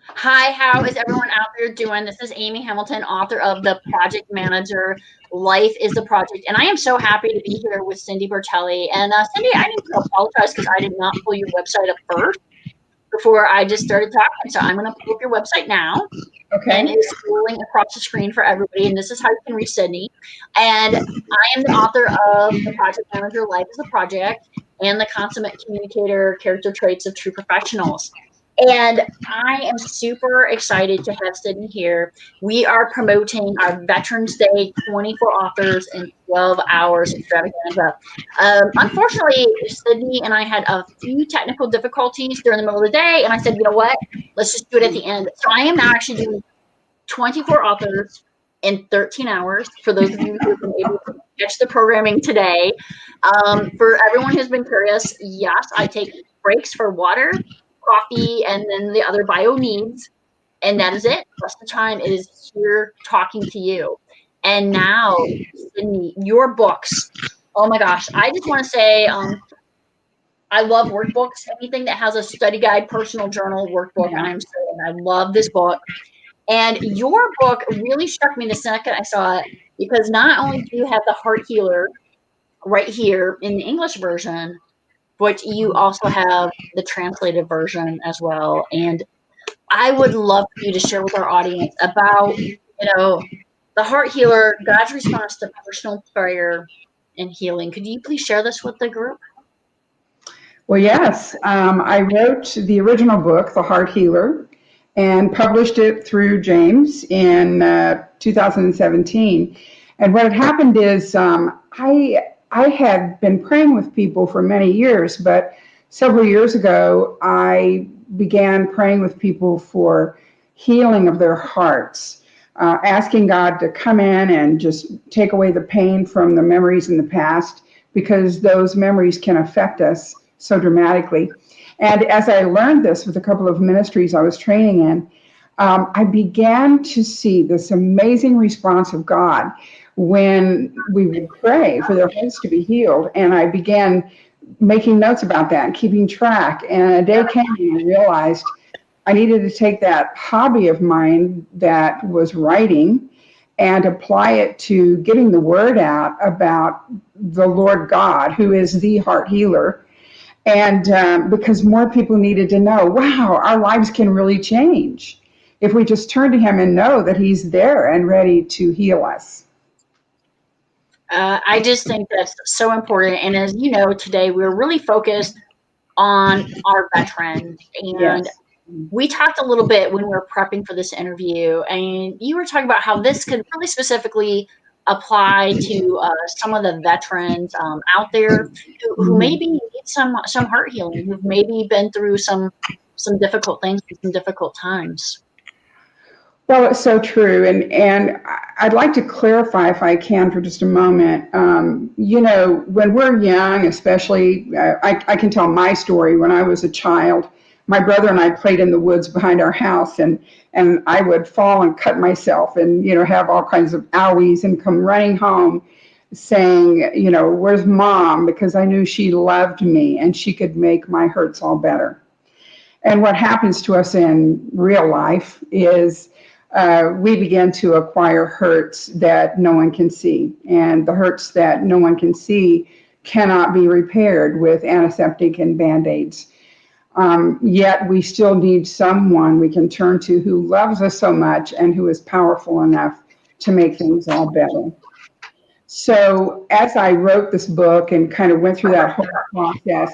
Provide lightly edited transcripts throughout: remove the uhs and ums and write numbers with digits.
Hi, how is everyone out there doing? This is Amy Hamilton, author of The Project Manager. Life is the Project. And I am so happy to be here with Cyndy Bartelli. And Cyndy, I need to apologize because I did not pull your website up first before I just started talking. So I'm going to pull up your website now. And Okay. it's scrolling across the screen for everybody. And this is how you can reach Cyndy. And I am the author of The Project Manager. Life is the Project, and The Consummate Communicator: Character Traits of True Professionals. And I am super excited to have Sydney here. We are promoting our Veterans Day 24 authors in 12 hours extravaganza. Unfortunately, Sydney and I had a few technical difficulties during the middle of the day, and I said, you know what? Let's just do it at the end. So I am now actually doing 24 authors in 13 hours for those of you who have been able to catch the programming today. For everyone who's been curious, yes, I take breaks for water, coffee, and then the other bio needs. And that is it. The rest of the time it is here talking to you. And now, Sydney, your books. Oh my gosh. I just want to say I love workbooks. Anything that has a study guide, personal journal, workbook, Yeah. I'm saying I love this book. And your book really struck me the second I saw it because not only do you have the Heart Healer right here in the English version, but you also have the translated version as well. And I would love for you to share with our audience about, the Heart Healer, God's response to personal prayer and healing. Could you please share this with the group? Well, yes. I wrote the original book, The Heart Healer, and published it through James in 2017. And what had happened is I had been praying with people for many years, but several years ago I began praying with people for healing of their hearts, asking God to come in and just take away the pain from the memories in the past because those memories can affect us so dramatically. And as I learned this with a couple of ministries I was training in, I began to see this amazing response of God when we would pray for their hearts to be healed. And I began making notes about that and keeping track. And a day came and I realized I needed to take that hobby of mine that was writing and apply it to getting the word out about the Lord God, who is the heart healer. And because more people needed to know, wow, our lives can really change if we just turn to Him and know that He's there and ready to heal us. I just think that's so important. And as you know, today we're really focused on our veterans. And Yes. we talked a little bit when we were prepping for this interview, and you were talking about how this could really specifically apply to some of the veterans out there who maybe need some heart healing, who've maybe been through some difficult things, some difficult times. Well, it's so true, and I'd like to clarify, if I can, for just a moment. When we're young, especially, I can tell my story. When I was a child, my brother and I played in the woods behind our house, and I would fall and cut myself, and have all kinds of owies, and come running home, saying, "Where's mom?" Because I knew she loved me and she could make my hurts all better. And what happens to us in real life is we begin to acquire hurts that no one can see. And the hurts that no one can see cannot be repaired with antiseptic and band aids. Yet we still need someone we can turn to who loves us so much and who is powerful enough to make things all better. So as I wrote this book and kind of went through that whole process,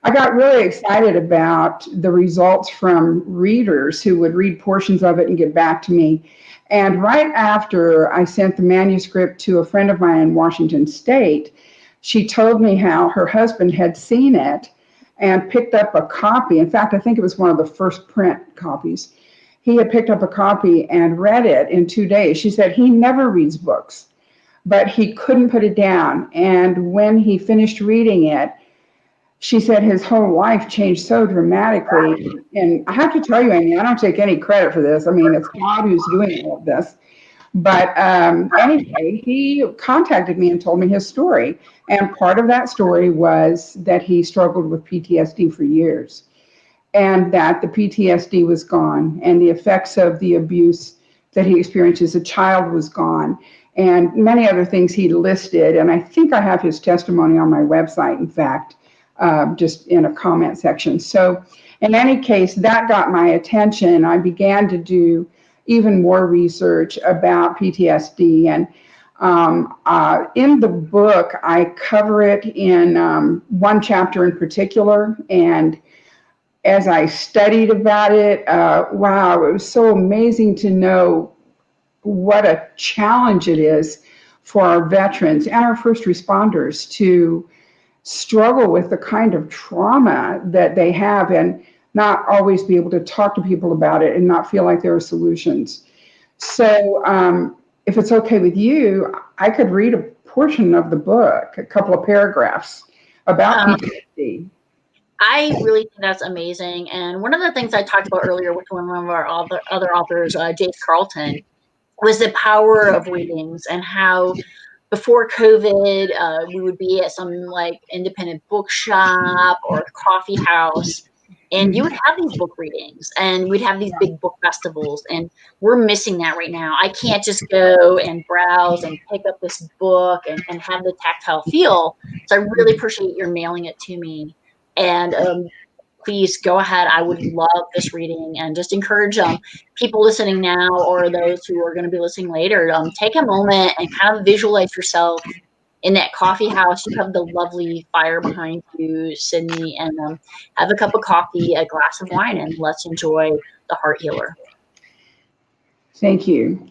I got really excited about the results from readers who would read portions of it and get back to me. And right after I sent the manuscript to a friend of mine in Washington State, she told me how her husband had seen it and picked up a copy. In fact, I think it was one of the first print copies. He had picked up a copy and read it in 2 days. She said he never reads books, but he couldn't put it down. And when he finished reading it, she said his whole life changed so dramatically. And I have to tell you, Amy, I don't take any credit for this. I mean, it's God who's doing all of this. But anyway, he contacted me and told me his story. And part of that story was that he struggled with PTSD for years. and that the PTSD was gone and the effects of the abuse that he experienced as a child was gone, and many other things he listed. And I think I have his testimony on my website, in fact, just in a comment section. So in any case, that got my attention. I began to do even more research about PTSD. And in the book, I cover it in one chapter in particular. And as I studied about it, wow, it was so amazing to know what a challenge it is for our veterans and our first responders to struggle with the kind of trauma that they have and not always be able to talk to people about it and not feel like there are solutions. So, if it's okay with you, I could read a portion of the book, a couple of paragraphs about PTSD. I really think that's amazing. And one of the things I talked about earlier with one of our other authors, Jace Carlton, was the power of readings and how before COVID, we would be at some like independent bookshop or coffee house, and you would have these book readings and we'd have these big book festivals. And we're missing that right now. I can't just go and browse and pick up this book and have the tactile feel. So I really appreciate your mailing it to me. And please go ahead. I would love this reading and just encourage people listening now or those who are going to be listening later. Take a moment and kind of visualize yourself in that coffee house. You have the lovely fire behind you, Cyndy, and have a cup of coffee, a glass of wine, and let's enjoy The Heart Healer. Thank you.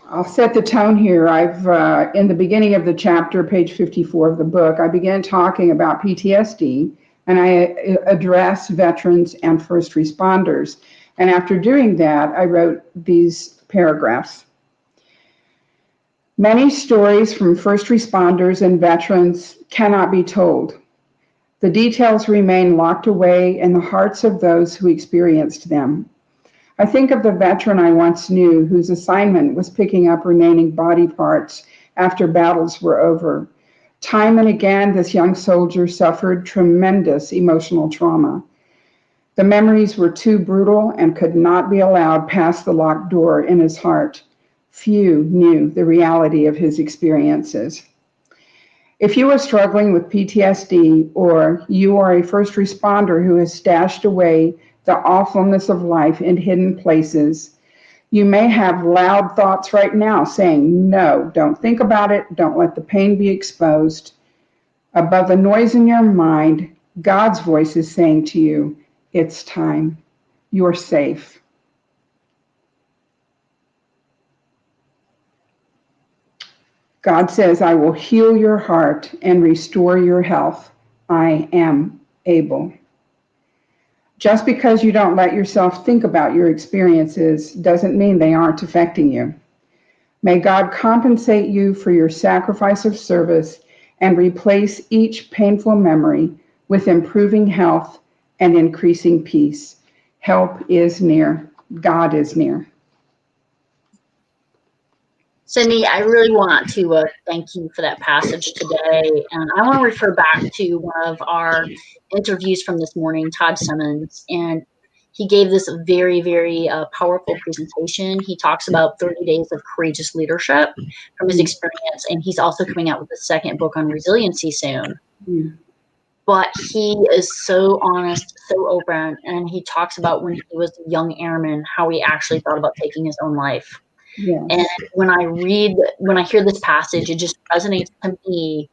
I'll set the tone here. I've in the beginning of the chapter, page 54 of the book, I began talking about PTSD, and I address veterans and first responders. And after doing that, I wrote these paragraphs. Many stories from first responders and veterans cannot be told. The details remain locked away in the hearts of those who experienced them. I think of the veteran I once knew whose assignment was picking up remaining body parts after battles were over. Time and again, this young soldier suffered tremendous emotional trauma. The memories were too brutal and could not be allowed past the locked door in his heart. Few knew the reality of his experiences. If you are struggling with PTSD or you are a first responder who has stashed away the awfulness of life in hidden places, you may have loud thoughts right now saying, no, don't think about it. Don't let the pain be exposed. Above the noise in your mind, God's voice is saying to you, it's time. You're safe. God says, I will heal your heart and restore your health. I am able. Just because you don't let yourself think about your experiences doesn't mean they aren't affecting you. May God compensate you for your sacrifice of service and replace each painful memory with improving health and increasing peace. Help is near. God is near. Cyndy, I really want to thank you for that passage today. And I want to refer back to one of our interviews from this morning, Todd Simmons. And he gave this very, very powerful presentation. He talks about 30 days of courageous leadership from his experience. And he's also coming out with a second book on resiliency soon. But he is so honest, so open. And he talks about when he was a young airman, how he actually thought about taking his own life. Yes. And when I hear this passage, it just resonates to me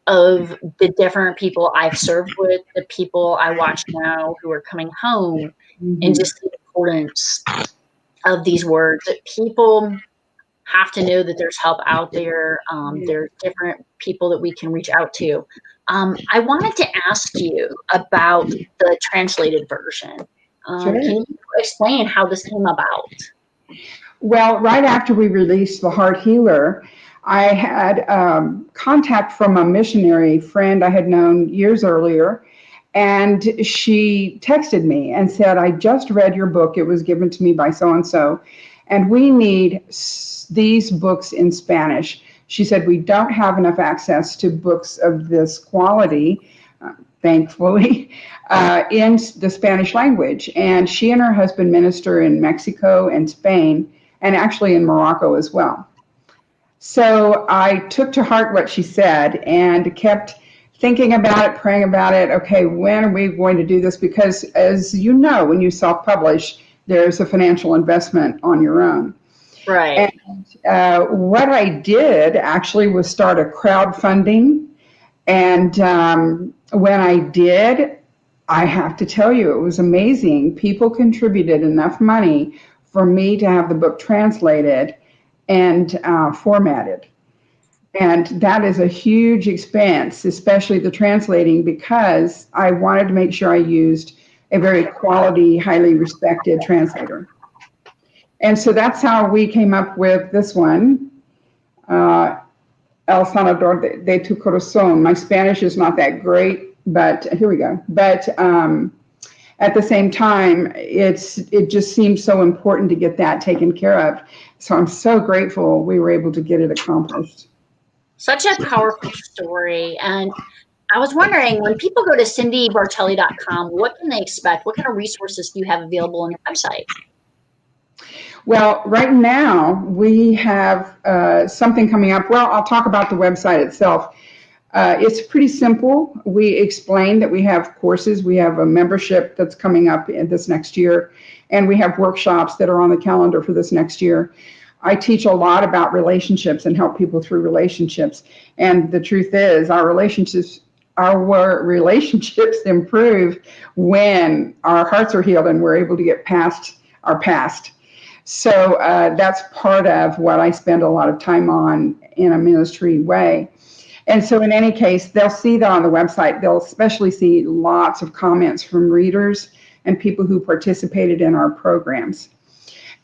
of the different people I've served with, the people I watch now who are coming home, and just the importance of these words. That people have to know that there's help out there. There's different people that we can reach out to. I wanted to ask you about the translated version. Sure. Can you explain how this came about? Well, right after we released The Heart Healer, I had contact from a missionary friend I had known years earlier, and she texted me and said, I just read your book. It was given to me by so-and-so, and we need these books in Spanish. She said, we don't have enough access to books of this quality. thankfully, in the Spanish language. And she and her husband minister in Mexico and Spain, and actually in Morocco as well. So I took to heart what she said and kept thinking about it, praying about it. Okay, when are we going to do this? Because as you know, when you self-publish, there's a financial investment on your own. Right. And what I did actually was start a crowdfunding. And when I did, I have to tell you, it was amazing. People contributed enough money for me to have the book translated and formatted. And that is a huge expense, especially the translating, because I wanted to make sure I used a very quality, highly respected translator. And so that's how we came up with this one, El Sanador de tu Corazón. My Spanish is not that great, but here we go. But at the same time, it just seems so important to get that taken care of. So I'm so grateful we were able to get it accomplished. Such a powerful story. And I was wondering, when people go to CyndyBartelli.com, what can they expect? What kind of resources do you have available on your website? Well, right now we have something coming up. Well, I'll talk about the website itself. It's pretty simple. We explain that we have courses. We have a membership that's coming up in this next year, and we have workshops that are on the calendar for this next year. I teach a lot about relationships and help people through relationships. And the truth is, our relationships improve when our hearts are healed and we're able to get past our past. So that's part of what I spend a lot of time on in a ministry way. And so in any case, they'll see that on the website. They'll especially see lots of comments from readers and people who participated in our programs.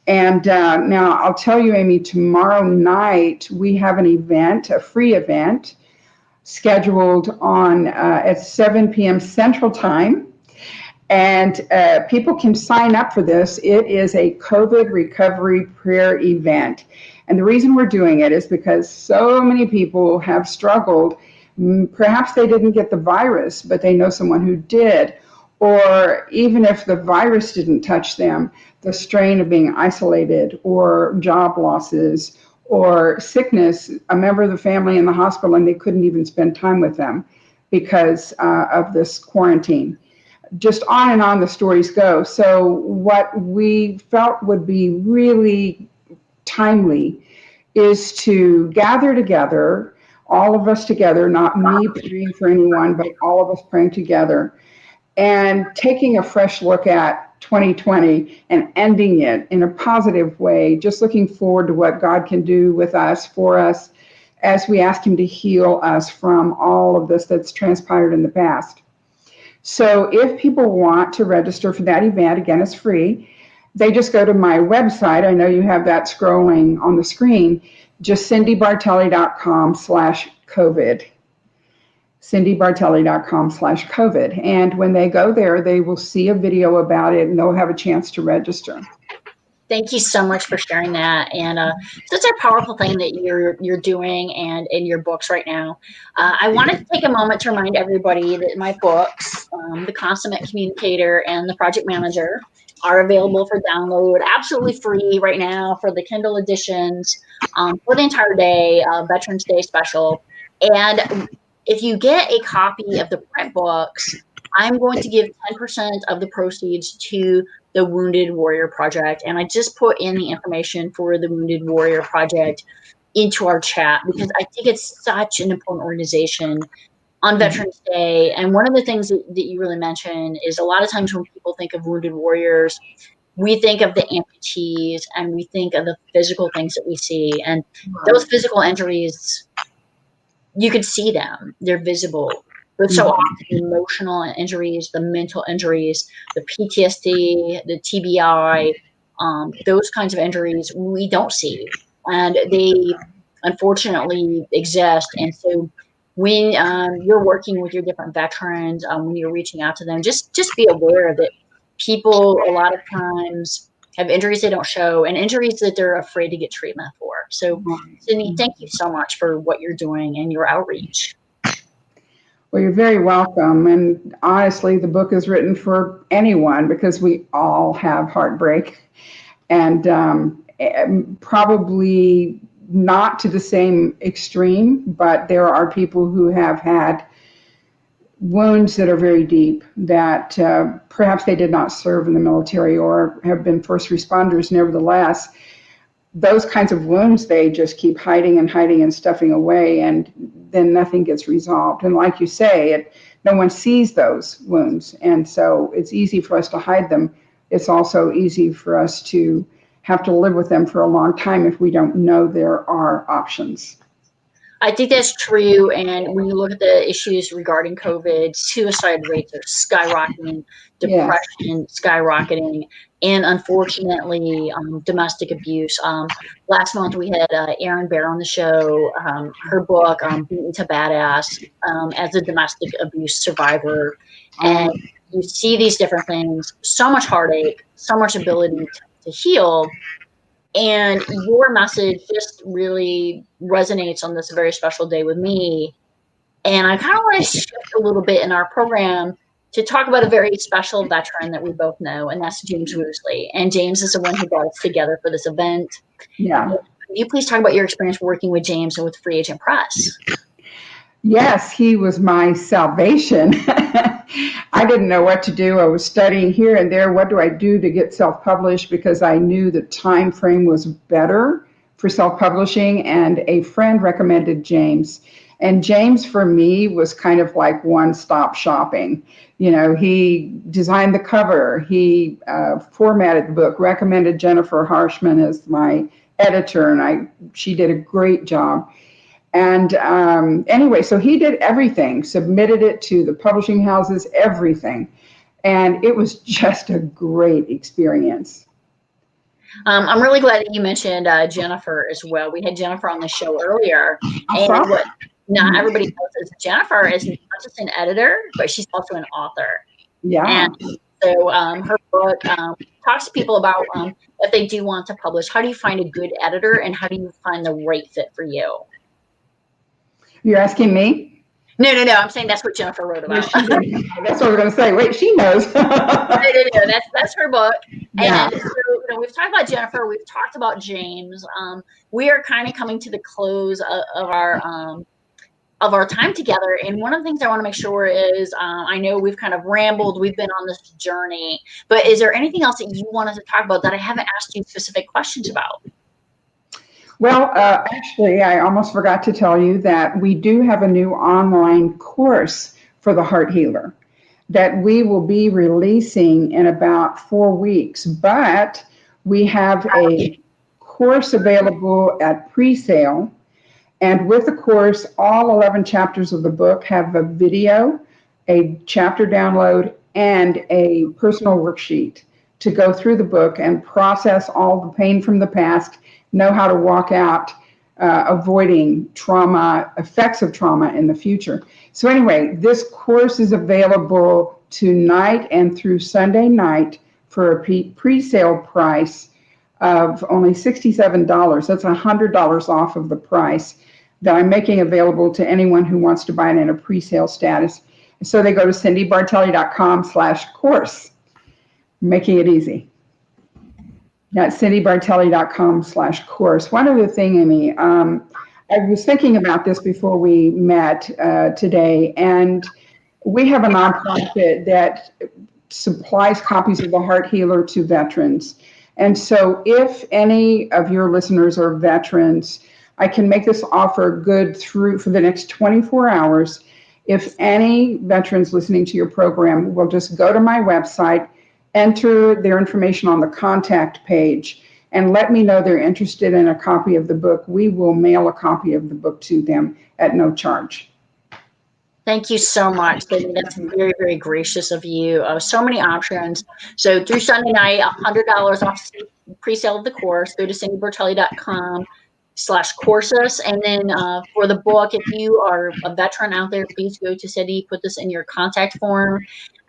And now I'll tell you, Amy, tomorrow night we have an event, a free event, scheduled on at 7 p.m. Central Time. And people can sign up for this. It is a COVID recovery prayer event. And the reason we're doing it is because so many people have struggled. Perhaps they didn't get the virus, but they know someone who did. Or even if the virus didn't touch them, the strain of being isolated or job losses or sickness, a member of the family in the hospital and they couldn't even spend time with them because of this quarantine. Just on and on the stories go. So what we felt would be really timely is to gather together, all of us together, not me praying for anyone, but all of us praying together, and taking a fresh look at 2020 and ending it in a positive way, just looking forward to what God can do with us, for us, as we ask Him to heal us from all of this that's transpired in the past. So if people want to register for that event, again, it's free. They just go to my website. I know you have that scrolling on the screen, just CyndyBartelli.com/COVID. CyndyBartelli.com/COVID. And when they go there, they will see a video about it and they'll have a chance to register. Thank you so much for sharing that, and such a powerful thing that you're doing and in your books right now. I wanted to take a moment to remind everybody that my books, The Consummate Communicator and The Project Manager, are available for download absolutely free right now for the Kindle editions for the entire day, Veterans Day special. And if you get a copy of the print books, I'm going to give 10% of the proceeds to the Wounded Warrior Project. And I just put in the information for the Wounded Warrior Project into our chat because I think it's such an important organization on Veterans Day. And one of the things that you really mentioned is a lot of times when people think of wounded warriors, we think of the amputees and we think of the physical things that we see. And those physical injuries, you could see them. They're visible. But so often the emotional injuries, the mental injuries, the PTSD, the TBI, those kinds of injuries we don't see. And they unfortunately exist. And so when you're working with your different veterans, when you're reaching out to them, just be aware that people a lot of times have injuries they don't show and injuries that they're afraid to get treatment for. So, Cyndy, thank you so much for what you're doing and your outreach. Well, you're very welcome. And honestly, the book is written for anyone because we all have heartbreak. And probably not to the same extreme, but there are people who have had wounds that are very deep that perhaps they did not serve in the military or have been first responders. Nevertheless, those kinds of wounds, they just keep hiding and hiding and stuffing away, and then nothing gets resolved. And like you say, no one sees those wounds, and so it's easy for us to hide them. It's also easy for us to have to live with them for a long time if we don't know there are options. I think that's true. And when you look at the issues regarding COVID, suicide rates are skyrocketing, Yes. depression skyrocketing, and unfortunately, domestic abuse. Last month we had Erin Bear on the show. Her book, Beaten to Badass, as a domestic abuse survivor. And you see these different things, so much heartache, so much ability to heal. And your message just really resonates on this very special day with me. And I kind of want to shift a little bit in our program to talk about a very special veteran that we both know, and that's James Woosley. And James is the one who brought us together for this event. Yeah. Can you please talk about your experience working with James and with Free Agent Press? Yes, he was my salvation. I didn't know what to do. I was studying here and there. What do I do to get self-published? Because I knew the time frame was better for self-publishing, and a friend recommended James. And James, for me, was kind of like one-stop shopping. You know, he designed the cover, he formatted the book, recommended Jennifer Harshman as my editor, and she did a great job. And anyway, so he did everything, submitted it to the publishing houses, everything. And it was just a great experience. I'm really glad that you mentioned Jennifer as well. We had Jennifer on the show earlier. And what not everybody knows is Jennifer is not just an editor, but she's also an author. Yeah. And so her book talks to people about if they do want to publish, how do you find a good editor and how do you find the right fit for you? You're asking me? No. I'm saying that's what Jennifer wrote about. That's what I was going to say. Wait, she knows. No. That's her book. Yeah. And so, we've talked about Jennifer. We've talked about James. We are kind of coming to the close of our time together. And one of the things I want to make sure is, I know we've kind of rambled, we've been on this journey, but is there anything else that you wanted to talk about that I haven't asked you specific questions about? Well, actually, I almost forgot to tell you that we do have a new online course for the heart healer that we will be releasing in about 4 weeks. But we have a course available at pre-sale. And with the course, all 11 chapters of the book have a video, a chapter download, and a personal worksheet to go through the book and process all the pain from the past, know how to walk out avoiding trauma, effects of trauma in the future. So anyway, this course is available tonight and through Sunday night for a pre-sale price of only $67. That's $100 off of the price that I'm making available to anyone who wants to buy it in a pre-sale status. So they go to cyndybartelli.com/course, making it easy. That's cyndybartelli.com/course. One other thing, Amy, I was thinking about this before we met today, and we have a nonprofit that supplies copies of The Heart Healer to veterans. And so if any of your listeners are veterans, I can make this offer good through for the next 24 hours. If any veterans listening to your program will just go to my website, enter their information on the contact page, and let me know they're interested in a copy of the book, we will mail a copy of the book to them at no charge. Thank you so much, Cyndy. That's very, very gracious of you. So many options. So through Sunday night, $100 off pre-sale of the course. Go to cyndybartelli.com/courses. And then for the book, if you are a veteran out there, please go to Cyndy, put this in your contact form,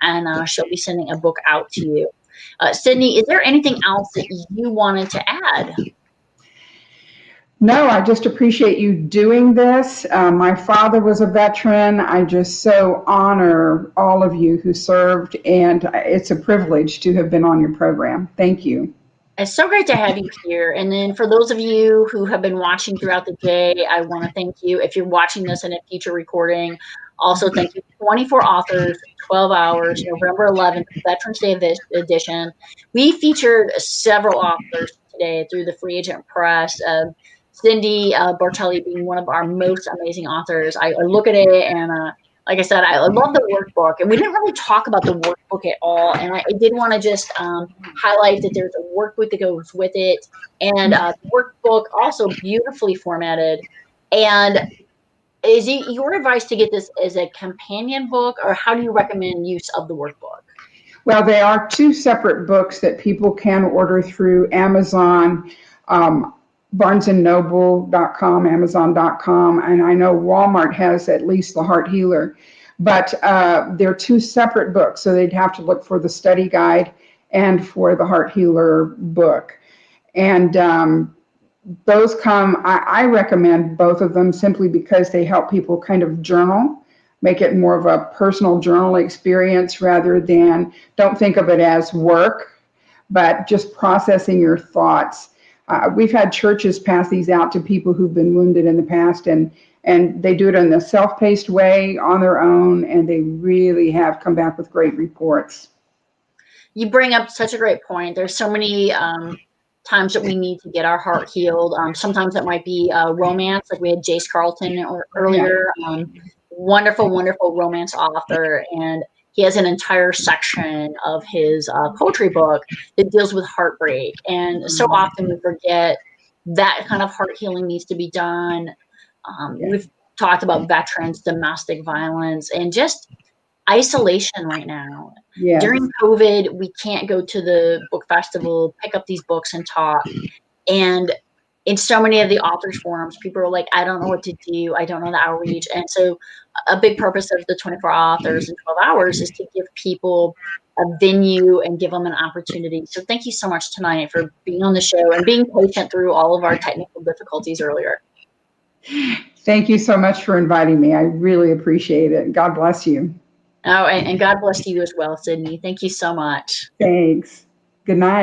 and she'll be sending a book out to you. Cyndy, is there anything else that you wanted to add? No, I just appreciate you doing this. My father was a veteran. I just so honor all of you who served, and it's a privilege to have been on your program. Thank you. It's so great to have you here. And then for those of you who have been watching throughout the day, I want to thank you. If you're watching this in a future recording, also thank you. 24 authors, 12 hours, November 11th, Veterans Day edition. We featured several authors today through the Free Agent Press. Cyndy Bartelli being one of our most amazing authors. I look at it and like I said, I love the workbook, and we didn't really talk about the workbook at all. And I did want to just highlight that there's a workbook that goes with it, and the workbook also beautifully formatted. And is it your advice to get this as a companion book, or how do you recommend use of the workbook? Well, they are two separate books that people can order through Amazon, barnesandnoble.com, amazon.com, and I know Walmart has at least the Heart Healer. But they're two separate books, so they'd have to look for the study guide and for the Heart Healer book. And those come, I recommend both of them simply because they help people kind of journal, make it more of a personal journal experience rather than, don't think of it as work, but just processing your thoughts. We've had churches pass these out to people who've been wounded in the past, and they do it in a self-paced way on their own, and they really have come back with great reports. You bring up such a great point. There's so many times that we need to get our heart healed. Sometimes it might be romance, like we had Jace Carlton earlier. Wonderful, wonderful romance author, and he has an entire section of his poetry book that deals with heartbreak. And so often we forget that kind of heart healing needs to be done. We've talked about veterans, domestic violence, and just isolation right now. Yes. During COVID, we can't go to the book festival, pick up these books and talk. And in so many of the authors forums, people are like, I don't know what to do. I don't know the outreach. And so a big purpose of the 24 authors in 12 hours is to give people a venue and give them an opportunity. So thank you so much tonight for being on the show and being patient through all of our technical difficulties earlier. Thank you so much for inviting me. I really appreciate it. God bless you. Oh, and God bless you as well, Cyndy. Thank you so much. Thanks. Good night.